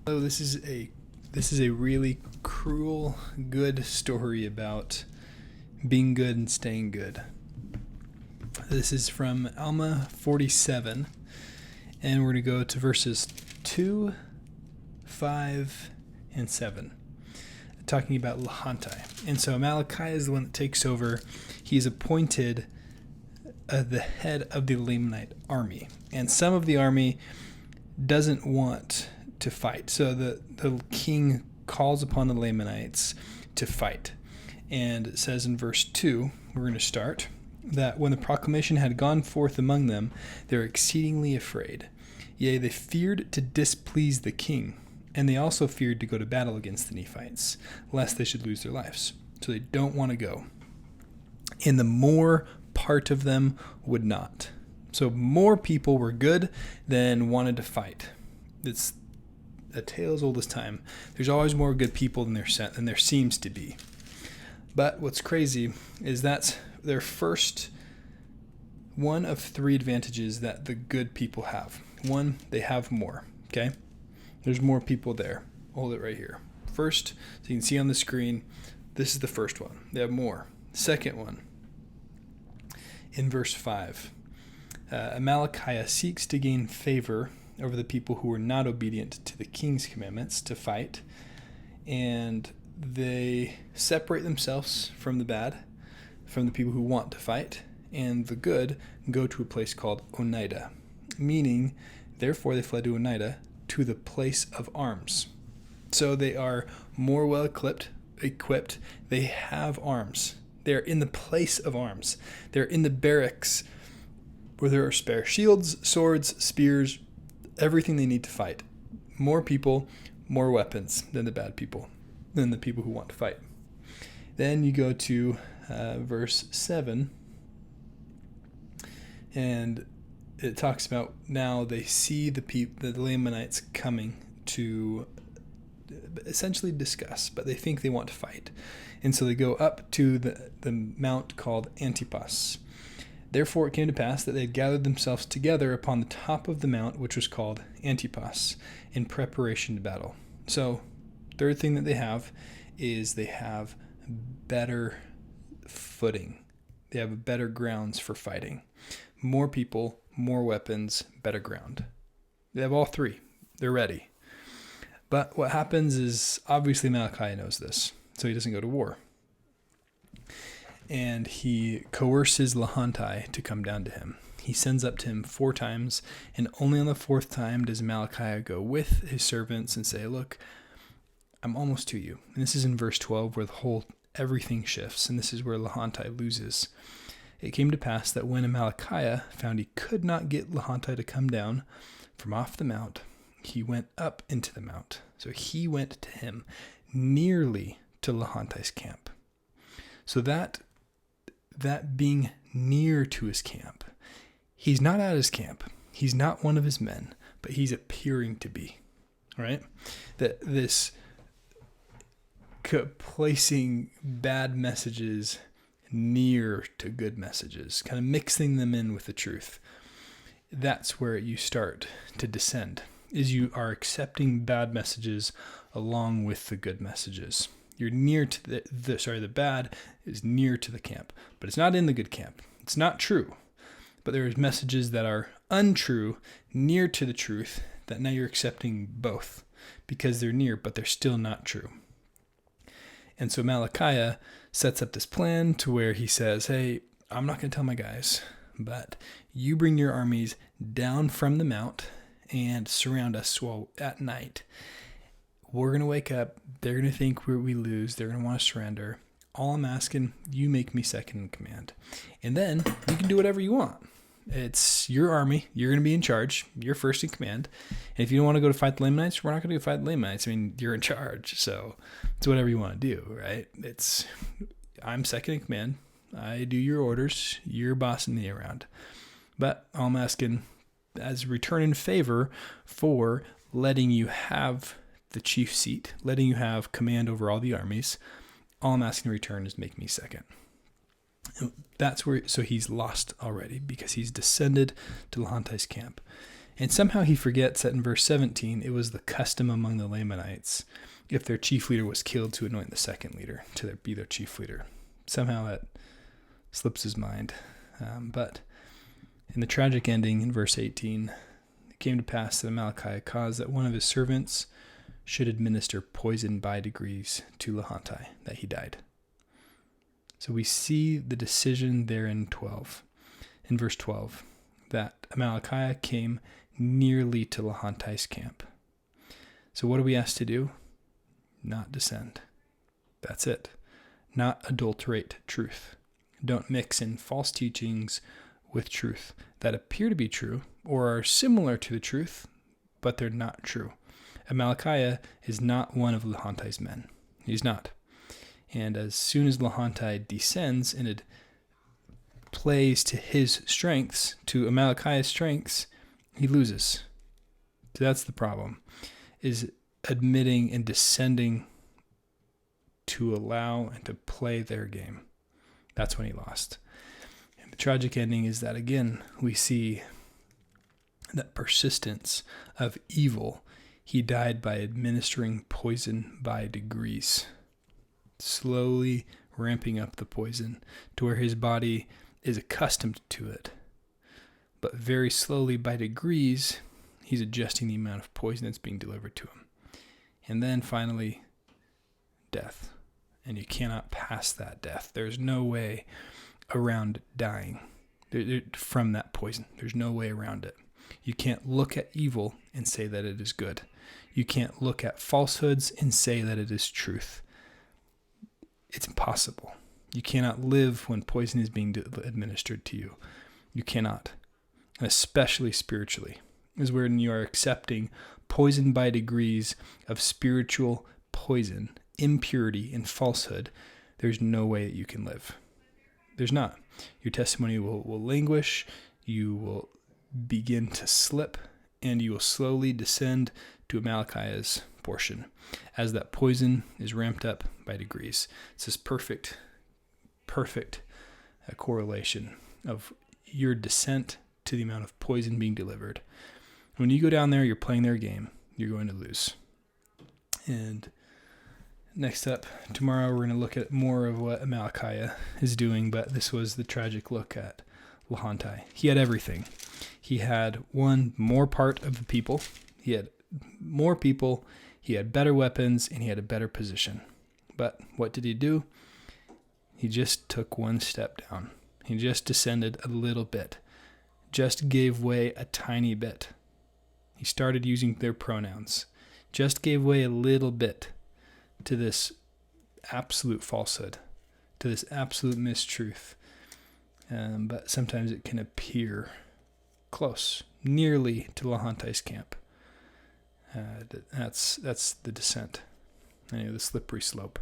So this is a really cruel, good story about being good and staying good. This is from Alma 47, and we're going to go to verses 2, 5, and 7, talking about Lehonti. And so Malachi is the one that takes over. He's appointed the head of the Lamanite army, and some of the army doesn't want to fight. So the king calls upon the Lamanites to fight. And it says in verse 2, we're going to start, that when the proclamation had gone forth among them, they were exceedingly afraid. Yea, they feared to displease the king, and they also feared to go to battle against the Nephites, lest they should lose their lives. So they don't want to go. And the more part of them would not. So more people were good than wanted to fight. It's a tale as old as time. There's always more good people than there seems to be. But what's crazy is that's their first one of three advantages that the good people have. One, they have more. Okay? There's more people there. Hold it right here. First, so you can see on the screen, this is the first one. They have more. Second one, in verse 5, Amalickiah seeks to gain favor over the people who are not obedient to the king's commandments to fight, and they separate themselves from the bad, from the people who want to fight, and the good go to a place called Oneida, meaning, therefore they fled to Oneida, to the place of arms. So they are more well equipped, they have arms. They're in the place of arms. They're in the barracks where there are spare shields, swords, spears, everything they need to fight. More people, more weapons than the bad people, than the people who want to fight. Then you go to verse 7, and it talks about now they see the Lamanites coming to essentially discuss, but they think they want to fight. And so they go up to the mount called Antipas. Therefore it came to pass that they had gathered themselves together upon the top of the mount, which was called Antipas, in preparation to battle. So, third thing that they have is they have better footing. They have better grounds for fighting. More people, more weapons, better ground. They have all three. They're ready. But what happens is, obviously Malachi knows this, so he doesn't go to war. And he coerces Lehonti to come down to him. He sends up to him 4 times, and only on the 4th time does Malachi go with his servants and say, look, I'm almost to you. And this is in verse 12 where everything shifts, and this is where Lehonti loses. It came to pass that when Amalickiah found he could not get Lehonti to come down from off the mount, he went up into the mount. So he went to him nearly to Lehonti's camp. So that being near to his camp, he's not at his camp. He's not one of his men, but he's appearing to be. Right? That this placing bad messages near to good messages, kind of mixing them in with the truth. That's where you start to descend, is you are accepting bad messages along with the good messages. You're near to the bad is near to the camp, but it's not in the good camp. It's not true. But there's messages that are untrue, near to the truth, that now you're accepting both because they're near, but they're still not true. And so Malachi sets up this plan to where he says, hey, I'm not going to tell my guys, but you bring your armies down from the mount and surround us at night. We're going to wake up. They're going to think we lose. They're going to want to surrender. All I'm asking, you make me second in command. And then you can do whatever you want. It's your army. You're going to be in charge. You're first in command. And if you don't want to go to fight the Lamanites, we're not going to go fight the Lamanites. I mean, you're in charge. So it's whatever you want to do, right? I'm second in command. I do your orders. You're bossing me around. But all I'm asking as a return in favor for letting you have the chief seat, letting you have command over all the armies, all I'm asking in return is make me second. And that's where, so he's lost already because he's descended to Lehonti's camp. And somehow he forgets that in verse 17, it was the custom among the Lamanites, if their chief leader was killed, to anoint the second leader to be their chief leader. Somehow that slips his mind. But in the tragic ending in verse 18, it came to pass that Amalickiah caused that one of his servants should administer poison by degrees to Lehonti, that he died. So we see the decision there in verse 12, that Amalickiah came nearly to Lehonti's camp. So what are we asked to do? Not descend. That's it. Not adulterate truth. Don't mix in false teachings with truth that appear to be true or are similar to the truth, but they're not true. Amalickiah is not one of Lehonti's men. He's not. And as soon as Lehonti descends and it plays to his strengths, to Amalickiah's strengths, he loses. So that's the problem, is admitting and descending to allow and to play their game. That's when he lost. And the tragic ending is that, again, we see that persistence of evil. He died by administering poison by degrees, slowly ramping up the poison to where his body is accustomed to it. But very slowly, by degrees, he's adjusting the amount of poison that's being delivered to him. And then finally, death. And you cannot pass that death. There's no way around dying from that poison. There's no way around it. You can't look at evil and say that it is good. You can't look at falsehoods and say that it is truth. It's impossible. You cannot live when poison is being administered to you. You cannot. And especially spiritually, is when you are accepting poison by degrees of spiritual poison, impurity, and falsehood. There's no way that you can live. There's not. Your testimony will languish. You will begin to slip, and you will slowly descend to Amalickiah's portion as that poison is ramped up by degrees. It's this perfect correlation of your descent to the amount of poison being delivered. When you go down there, you're playing their game, you're going to lose. And next up, tomorrow we're going to look at more of what Amalickiah is doing, but this was the tragic look at Lehonti. He had everything. He had more part of the people. He had more people. He had better weapons, and he had a better position. But what did he do? He just took one step down. He just descended a little bit. Just gave way a tiny bit. He started using their pronouns. Just gave way a little bit to this absolute falsehood, to this absolute mistruth. But sometimes it can appear close, nearly to Lehonti's camp. That's the descent, the slippery slope.